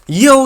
Yo,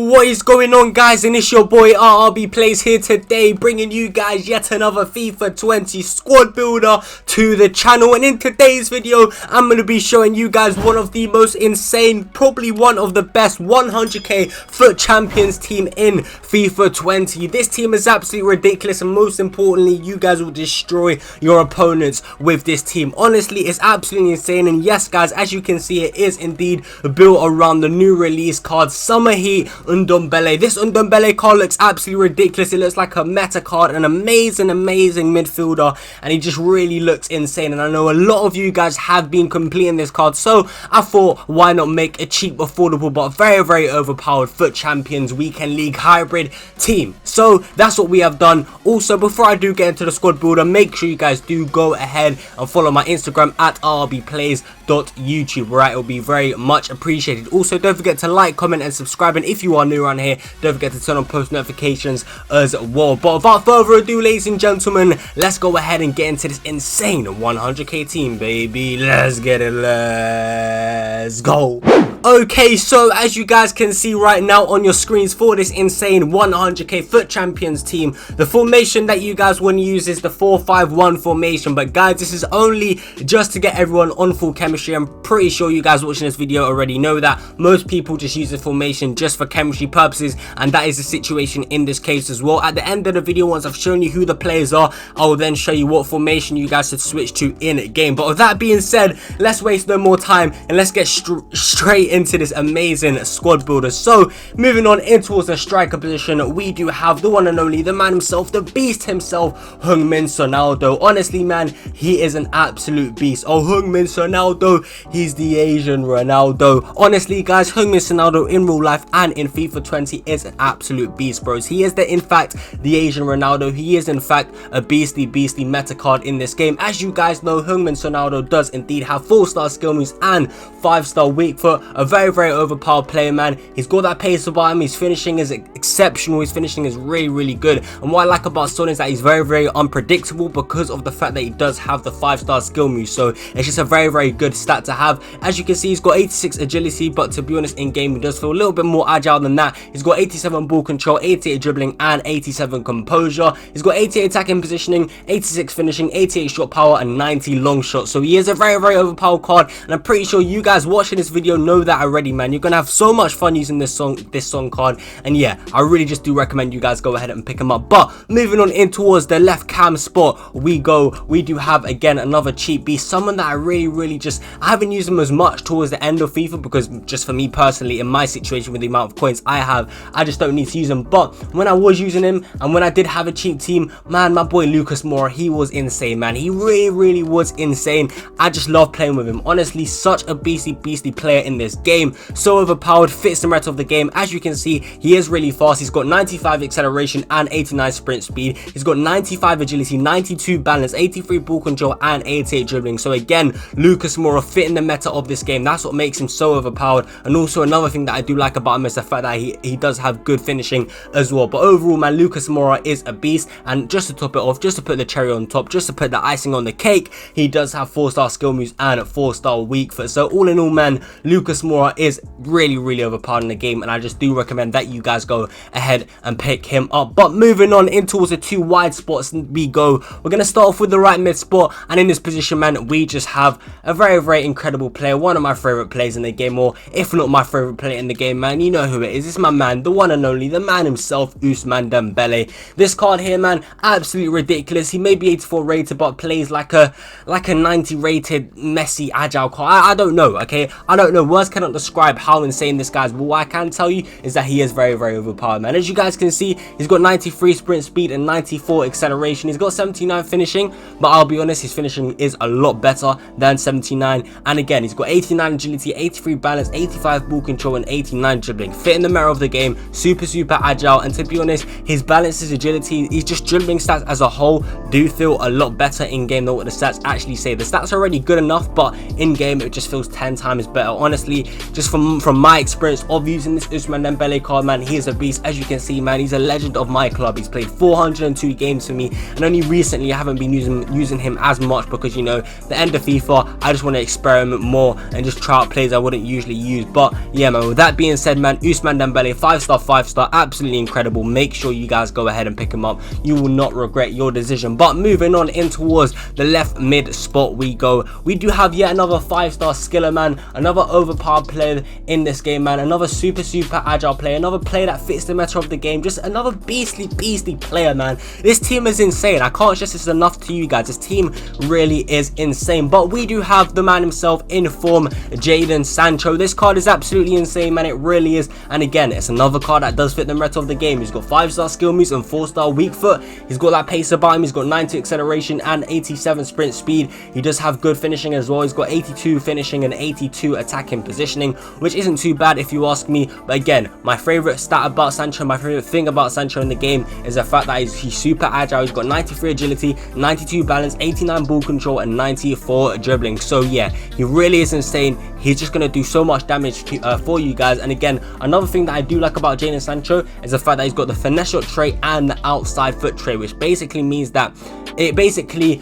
what is going on, guys? And it's your boy RRB PLAYZ here today, bringing you guys yet another FIFA 20 squad builder to the channel. And in today's video, I'm going to be showing you guys one of the most insane, probably one of the best 100k foot champions team in FIFA 20. This team is absolutely ridiculous, and most importantly, you guys will destroy your opponents with this team. Honestly, it's absolutely insane. And yes, guys, as you can see, it is indeed built around the new release card Summer Heat NDOMBELE. This NDOMBELE card looks absolutely ridiculous. It looks like a meta card, an amazing midfielder, and he just really looks insane. And I know a lot of you guys have been completing this card, so I thought, why not make a cheap, affordable, but very overpowered foot champions weekend league hybrid team? So that's what we have done. Also, before I do get into the squad builder, make sure you guys do go ahead and follow my Instagram at rrbplayz.youtube, right? It will be very much appreciated. Also, don't forget to like, comment and subscribe, and if you are new around here, don't forget to turn on post notifications as well. But without further ado, ladies and gentlemen, let's go ahead and get into this insane 100k team, baby. Let's get it, let's go. Okay, so as you guys can see right now on your screens for this insane 100k foot champions team, the formation that you guys want to use is the 4-5-1 formation. But guys, this is only just to get everyone on full chemistry. I'm pretty sure you guys watching this video already know that most people just use the formation just for chemistry purposes, and that is the situation in this case as well. At the end of the video, once I've shown you who the players are, I will then show you what formation you guys should switch to in game. But with that being said, let's waste no more time and let's get straight into this amazing squad builder. So moving on in towards the striker position, we do have the one and only, the man himself, the beast himself, Heung-min Sonaldo. Honestly, man, he is an absolute beast. Oh, Heung-min Sonaldo, he's the Asian Ronaldo. Honestly, guys, Heung-min Sonaldo in real life and in FIFA 20 is an absolute beast, bros. He is in fact the Asian Ronaldo. He is in fact a beastly meta card in this game. As you guys know, Heung-min Sonaldo does indeed have 4-star skill moves and 5-star weak foot. A very overpowered player, man. He's got that pace about him. His finishing is exceptional. His finishing is really good. And what I like about Son is that he's very unpredictable because of the fact that he does have the 5-star skill move. So it's just a very good stat to have. As you can see, he's got 86 agility, but to be honest, in game he does feel a little bit more agile than that. He's got 87 ball control, 88 dribbling, and 87 composure. He's got 88 attacking positioning, 86 finishing, 88 shot power, and 90 long shots. So he is a very overpowered card, and I'm pretty sure you guys watching this video know that already, man. You're gonna have so much fun using this song card, and yeah, I really just do recommend you guys go ahead and pick him up. But moving on in towards the left cam spot, we do have again another cheap beast, someone that I really just, I haven't used him as much towards the end of FIFA because just for me personally, in my situation with the amount of coins I have, I just don't need to use him. But when I was using him and when I did have a cheap team, man, my boy Lucas Moura, he was insane, man. He really was insane. I just love playing with him. Honestly, such a beastly player in this game. So overpowered, fits the rest of the game. As you can see, he is really fast. He's got 95 acceleration and 89 sprint speed. He's got 95 agility, 92 balance, 83 ball control, and 88 dribbling. So again, Lucas Moura fitting the meta of this game. That's what makes him so overpowered. And also another thing that I do like about him is the fact that he does have good finishing as well. But overall, man, Lucas Moura is a beast. And just to top it off, just to put the cherry on top, just to put the icing on the cake, he does have 4-star skill moves and 4-star weak foot. So all in all, man, Lucas Moura is really overpowered in the game, and I just do recommend that you guys go ahead and pick him up. But moving on in towards the two wide spots, we go. We're gonna start off with the right mid spot, and in this position, man, we just have a very incredible player, one of my favorite players in the game, or if not my favorite player in the game, man. You know who it is. It's my man, the one and only, the man himself, Ousmane Dembele. This card here, man, absolutely ridiculous. He may be 84 rated, but plays like a 90 rated Messi agile card. I don't know, okay? I don't know. Words cannot describe how insane this guy's, but what I can tell you is that he is very overpowered, man. As you guys can see, he's got 93 sprint speed and 94 acceleration. He's got 79 finishing, but I'll be honest, his finishing is a lot better than 79. And again, he's got 89 agility, 83 balance, 85 ball control, and 89 dribbling. Fit in the mirror of the game, super agile. And to be honest, his balance, his agility, he's just dribbling stats as a whole do feel a lot better in game than what the stats actually say. The stats are already good enough, but in game it just feels 10 times better. Honestly, just from my experience of using this Ousmane Dembele card, man, he is a beast. As you can see, man, he's a legend of my club. He's played 402 games for me, and only recently I haven't been using him as much because, you know, the end of FIFA, I just want to experiment more and just try out players I wouldn't usually use. But yeah, man, with that being said, man, Ousmane Dembele, 5-star, 5-star, absolutely incredible. Make sure you guys go ahead and pick him up. You will not regret your decision. But moving on in towards the left mid spot we go. We do have yet another 5-star skiller, man, another overpowered player in this game, man, another super agile player, another player that fits the meta of the game, just another beastly player, man. This team is insane. I can't stress this enough to you guys. This team really is insane. But we do have the man himself in form, Jadon Sancho. This card is absolutely insane, man. It really is. And again, it's another card that does fit the meta of the game. He's got 5-star skill moves and 4-star weak foot. He's got that pace about him. He's got 90 acceleration and 87 sprint speed. He does have good finishing as well. He's got 82 finishing and 82 attacking positioning, which isn't too bad if you ask me. But again, my favorite stat about Sancho, my favorite thing about Sancho in the game is the fact that he's super agile. He's got 93 agility, 92 balance, 89 ball control, and 94 dribbling. So yeah, he really is insane. He's just going to do so much damage for you guys. And again, another thing that I do like about Jadon Sancho is the fact that he's got the finesse shot trait and the outside foot trait, which basically means that it basically,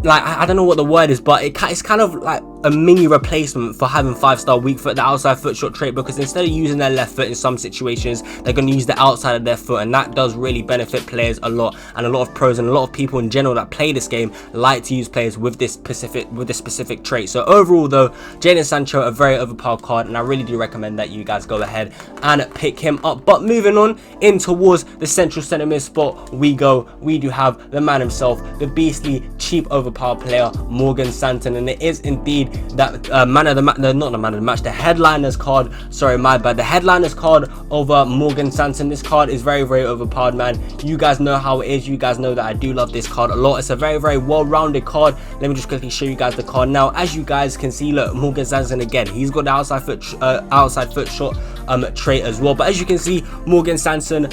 like, I don't know what the word is, but it's kind of like a mini replacement for having 5-star weak foot, the outside foot shot trait, because instead of using their left foot in some situations, they're going to use the outside of their foot, and that does really benefit players a lot. And a lot of pros and a lot of people in general that play this game like to use players with this specific trait. So overall though, Jadon Sancho, a very overpowered card, and I really do recommend that you guys go ahead and pick him up. But moving on in towards the central centre mid spot we go. We do have the man himself, the beastly cheap overpowered player, Morgan Sanson, and it is indeed that the headliners card, sorry, my bad, the headliners card over Morgan Sanson. This card is very overpowered, man. You guys know how it is. You guys know that I do love this card a lot. It's a very well-rounded card. Let me just quickly show you guys the card now. As you guys can see, look, Morgan Sanson again, he's got the outside foot shot trait as well. But as you can see, Morgan Sanson,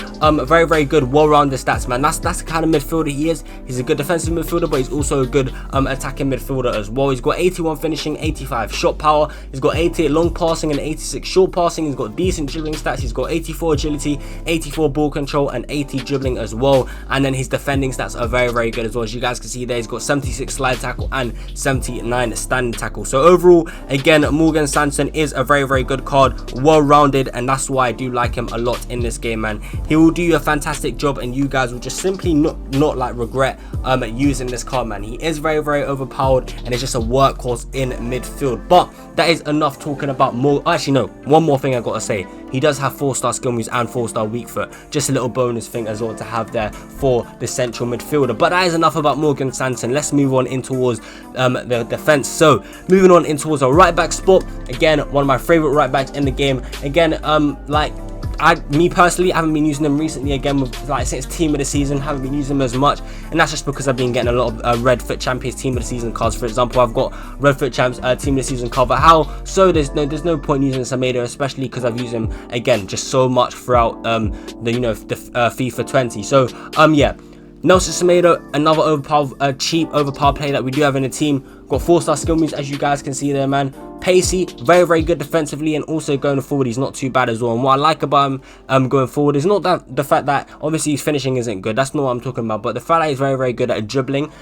very good, well-rounded stats, man. That's the kind of midfielder he is. He's a good defensive midfielder, but he's also a good attacking midfielder as well. He's got 81 finishing, 85 shot power. He's got 88 long passing and 86 short passing. He's got decent dribbling stats. He's got 84 agility, 84 ball control, and 80 dribbling as well. And then his defending stats are very good as well. As you guys can see there, he's got 76 slide tackle and 79 standing tackle. So overall, again, Morgan Sanson is a very good card, well-rounded, and that's why I do like him a lot in this game, man. He will do a fantastic job, and you guys will just simply not like regret using this card, man. He is very overpowered, and it's just a workhorse in midfield. But that is enough talking about more. Actually, no, one more thing I gotta say. He does have 4-star skill moves and 4-star weak foot. Just a little bonus thing as well to have there for the central midfielder. But that is enough about Morgan Sanson. Let's move on in towards the defense. So moving on in towards a right back spot. Again, one of my favorite right backs in the game. Again, me personally, I haven't been using them recently. Again, with, like, since team of the season, haven't been using them as much, and that's just because I've been getting a lot of Red Foot Champions team of the season cards. For example, I've got Red Foot Champs team of the season cover. How so? There's no point using Semedo, especially because I've used him again just so much throughout the FIFA 20. So yeah. Nelson Semedo, another overpowered, cheap overpowered player that we do have in the team. Got 4-star skill moves, as you guys can see there, man. Pacey, very good defensively, and also going forward, he's not too bad as well. And what I like about him going forward is not that the fact that obviously his finishing isn't good. That's not what I'm talking about. But the fact that he's very good at dribbling,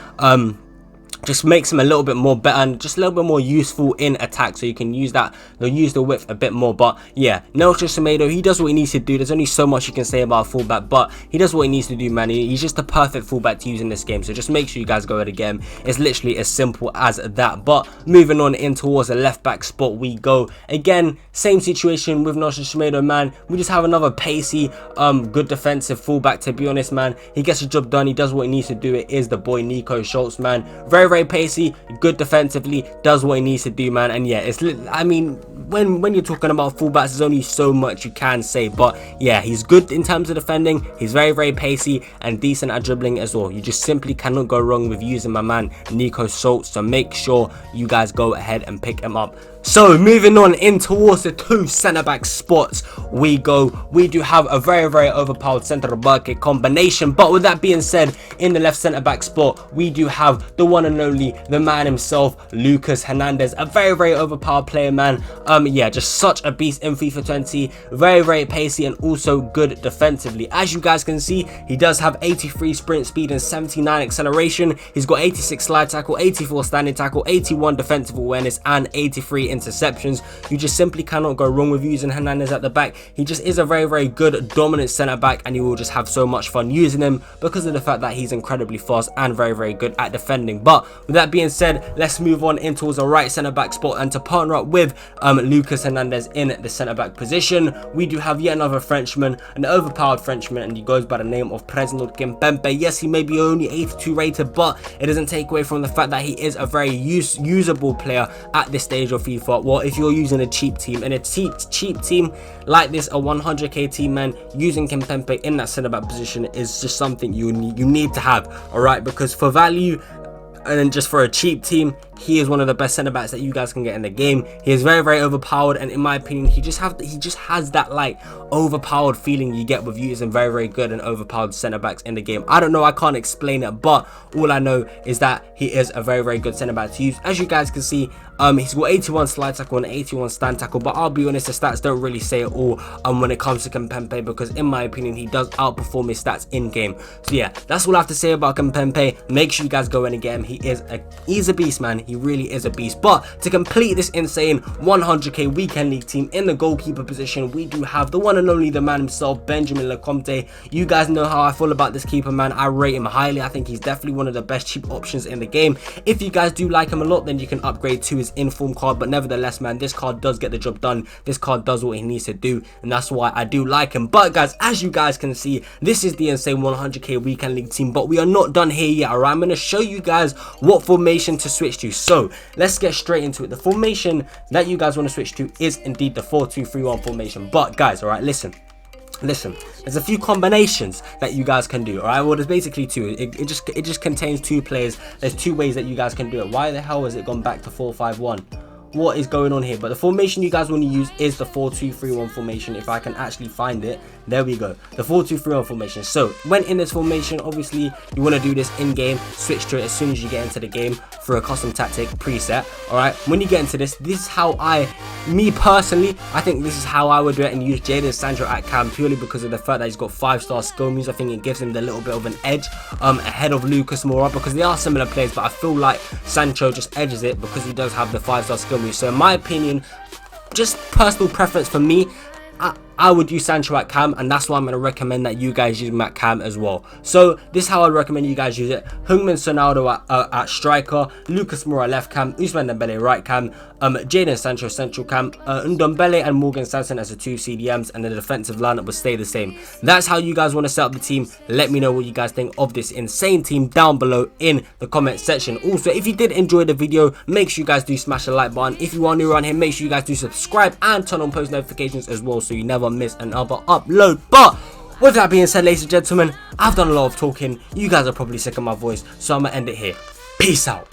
just makes him a little bit more better and just a little bit more useful in attack, so you can use that, use the width a bit more. But yeah, Nelson Semedo, he does what he needs to do. There's only so much you can say about a fullback, but he does what he needs to do, man. He's just the perfect fullback to use in this game, so just make sure you guys go ahead again. It's literally as simple as that. But moving on in towards the left back spot we go. Again, same situation with Nelson Semedo, man. We just have another pacey, good defensive fullback, to be honest, man. He gets the job done. He does what he needs to do. It is the boy Nico Schultz, man. Very pacey, good defensively, does what he needs to do, man. And yeah, I mean, when you're talking about fullbacks, there's only so much you can say. But yeah, he's good in terms of defending. He's very pacey and decent at dribbling as well. You just simply cannot go wrong with using my man Nico Schultz. So make sure you guys go ahead and pick him up. So moving on in towards the two centre-back spots we go. We do have a very overpowered centre-back combination. But with that being said, in the left centre-back spot, we do have the one and only, the man himself, Lucas Hernandez. A very overpowered player, man. yeah, just such a beast in FIFA 20. Very pacey and also good defensively. As you guys can see, he does have 83 sprint speed and 79 acceleration. He's got 86 slide tackle, 84 standing tackle, 81 defensive awareness, and 83 interceptions. You just simply cannot go wrong with using Hernandez at the back. He just is a very good dominant centre back, and you will just have so much fun using him because of the fact that he's incredibly fast and very good at defending. But with that being said, let's move on in towards the right centre back spot, and to partner up with Lucas Hernandez in the centre back position, we do have yet another Frenchman, an overpowered Frenchman, and he goes by the name of President Kimpembe. Yes, he may be only 82 rated, but it doesn't take away from the fact that he is a very usable player at this stage of FIFA. Well, if you're using a cheap team, and a cheap team like this, a 100k team, man, using Kimpembe in that centre back position is just something you need to have, all right? Because for value and then just for a cheap team, he is one of the best centre backs that you guys can get in the game. He is very overpowered, and in my opinion, he just has that like overpowered feeling you get with using very good and overpowered centre backs in the game. I don't know, I can't explain it, but all I know is that he is a very good centre back to use. As you guys can see, he's got 81 slide tackle and 81 stand tackle, but I'll be honest, the stats don't really say it all when it comes to Kimpembe, because in my opinion, he does outperform his stats in game. So yeah, that's all I have to say about Kimpembe. Make sure you guys go in and get him. He's a beast, man. He really is a beast. But to complete this insane 100k weekend league team in the goalkeeper position, we do have the one and only, the man himself, Benjamin Lecomte. You guys know how I feel about this keeper, man. I rate him highly. I think he's definitely one of the best cheap options in the game. If you guys do like him a lot, then you can upgrade to his inform card. But nevertheless, man, this card does get the job done. This card does what he needs to do, and that's why I do like him. But guys, as you guys can see, this is the insane 100k weekend league team, but we are not done here yet. All right, I'm going to show you guys what formation to switch to. So let's get straight into it. The formation that you guys want to switch to is indeed the 4-2-3-1 formation. But guys, all right, listen, there's a few combinations that you guys can do. All right, well, there's basically two. It just contains two players. There's two ways that you guys can do it. Why the hell has it gone back to 4-5-1? What is going on here? But the formation you guys want to use is the 4-2-3-1 formation. If I can actually find it, there we go, the 4-2-3-1 formation. So when in this formation, obviously you want to do this in game, switch to it as soon as you get into the game for a custom tactic preset. All right, when you get into this is how me personally, I think this is how I would do it, and use Jadon Sancho at cam, purely because of the fact that he's got 5-star skill moves. I think it gives him the little bit of an edge ahead of Lucas Moura, because they are similar players, but I feel like Sancho just edges it because he does have the 5-star skill moves. So in my opinion, just personal preference for me, I would use Sancho at cam, and that's why I'm going to recommend that you guys use him at cam as well. So this is how I'd recommend you guys use it. Heung-min Sonaldo at striker, Lucas Moura left cam, Ousmane Dembele right cam, Jadon Sancho central cam, NDOMBELE and Morgan Sanson as the two CDMs, and the defensive lineup will stay the same. That's how you guys want to set up the team. Let me know what you guys think of this insane team down below in the comment section. Also, if you did enjoy the video, make sure you guys do smash the like button. If you are new around here, make sure you guys do subscribe and turn on post notifications as well, so you never miss another upload. But with that being said, ladies and gentlemen, I've done a lot of talking. You guys are probably sick of my voice, so I'm gonna end it here. Peace out.